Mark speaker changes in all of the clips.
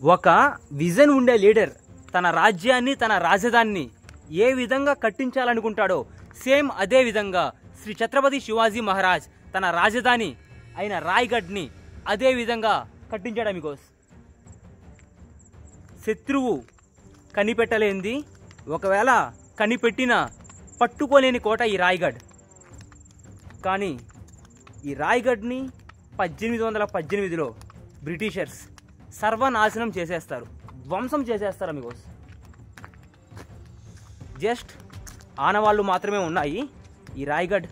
Speaker 1: ఒక విజన్ ఉండే లీడర్ తన రాజ్యాన్ని తన రాజధానిని ఏ విధంగా కట్టించాలనుకుంటాడో సేమ్ అదే విధంగా శ్రీ ఛత్రపతి శివాజీ మహారాజ్ తన రాజధాని అయిన రాయ్గఢ్ని అదే విధంగా కట్టించాడు అమిగోస్. శత్రువు కనిపెట్టలేంది, ఒకవేళ కనిపెట్టిన పట్టుకోలేని కోట ఈ రాయ్గఢ్. కానీ ఈ రాయ్గఢ్ని 1818లో బ్రిటిషర్స్ సర్వనాశనం చేసేస్తారు, ధ్వంసం చేసేస్తారు అమిగోస్. జస్ట్ ఆనవాళ్ళు మాత్రమే ఉన్నాయి. ఈ రాయ్గఢ్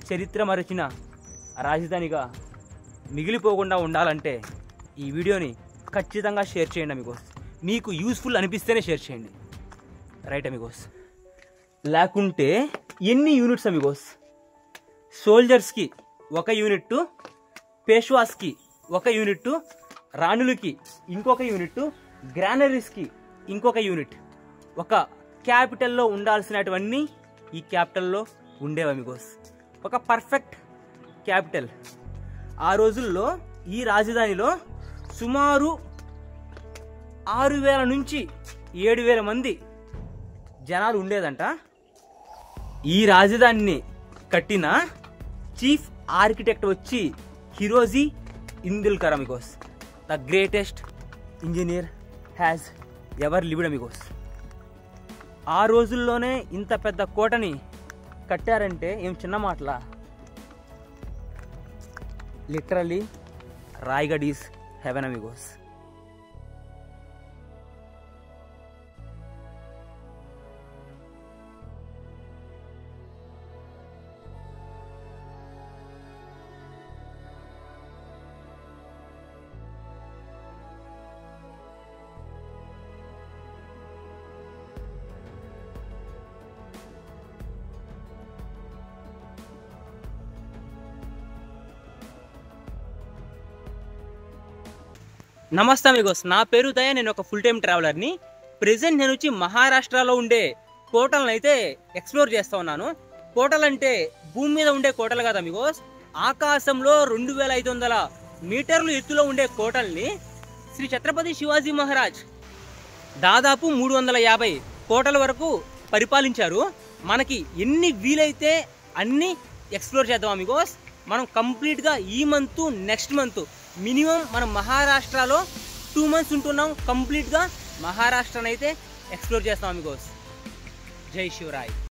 Speaker 1: చరిత్ర మరచిన రాజధానిగా మిగిలిపోకుండా ఉండాలంటే ఈ వీడియోని ఖచ్చితంగా షేర్ చేయండి అమిగోస్. మీకు యూస్ఫుల్ అనిపిస్తేనే షేర్ చేయండి, రైట్ అమిగోస్. లేకుంటే ఎన్ని యూనిట్స్ అమిగోస్? సోల్జర్స్కి ఒక యూనిట్, పేష్వాస్కి ఒక యూనిట్, రాణులకి ఇంకొక యూనిట్, గ్రానరీస్కి ఇంకొక యూనిట్. ఒక క్యాపిటల్లో ఉండాల్సినటువన్నీ ఈ క్యాపిటల్లో ఉండేవి అమిగోస్. ఒక పర్ఫెక్ట్ క్యాపిటల్. ఆ రోజుల్లో ఈ రాజధానిలో సుమారు 6000 నుంచి 7000 మంది జనాలు ఉండేదంట. ఈ రాజధానిని కట్టిన చీఫ్ ఆర్కిటెక్ట్ వచ్చి Hiroji Indulkar amigos. The greatest engineer has ever lived amigos. ఆ రోజుల్లోనే ఇంత పెద్ద కోటని కట్టారంటే ఏం చిన్న మాటలా? Literally Raigad is heaven amigos. నమస్తే అమిగోస్, నా పేరు దయ. నేను ఒక ఫుల్ టైం ట్రావెలర్ని. ప్రెజెంట్ నేను వచ్చి మహారాష్ట్రలో ఉండే కోటలను అయితే ఎక్స్ప్లోర్ చేస్తూ ఉన్నాను. కోటలు అంటే భూమి మీద ఉండే కోటలు కాదు అమిగోస్, ఆకాశంలో 2500 మీటర్లు ఎత్తులో ఉండే కోటల్ని శ్రీ ఛత్రపతి శివాజీ మహారాజ్ దాదాపు 350 కోటల వరకు పరిపాలించారు. మనకి ఎన్ని వీలైతే అన్ని ఎక్స్ప్లోర్ చేద్దాం అమిగోస్. మనం కంప్లీట్గా ఈ మంత్ నెక్స్ట్ మంత్ మినిమం మనం మహారాష్ట్రలో 2 months ఉంటున్నాం. కంప్లీట్గా మహారాష్ట్రను అయితే ఎక్స్ప్లోర్ చేస్తాం అమిగోస్. జై శివరాయ్.